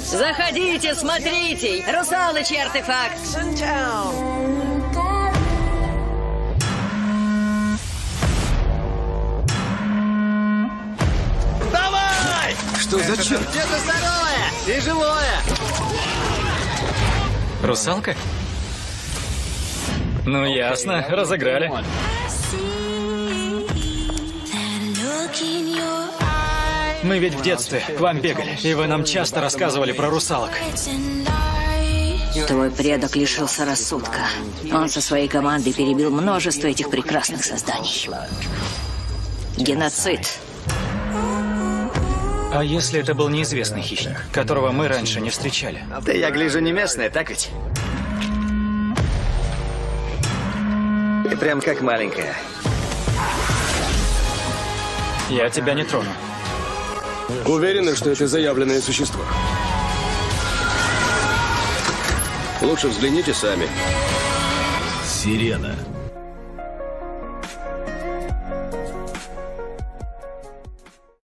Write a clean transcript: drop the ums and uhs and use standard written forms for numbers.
Заходите, смотрите! Русалочий артефакт! Давай! Что за черт? Где-то здоровое и живое! Русалка? Ну ясно, разыграли. Мы ведь в детстве к вам бегали, и вы нам часто рассказывали про русалок. Твой предок лишился рассудка. Он со своей командой перебил множество этих прекрасных созданий. Геноцид. А если это был неизвестный хищник, которого мы раньше не встречали? Ты, я гляжу, не местная, так ведь? Ты прям как маленькая. Я тебя не трону. Уверены, что это заявленное существо? Лучше взгляните сами. Сирена.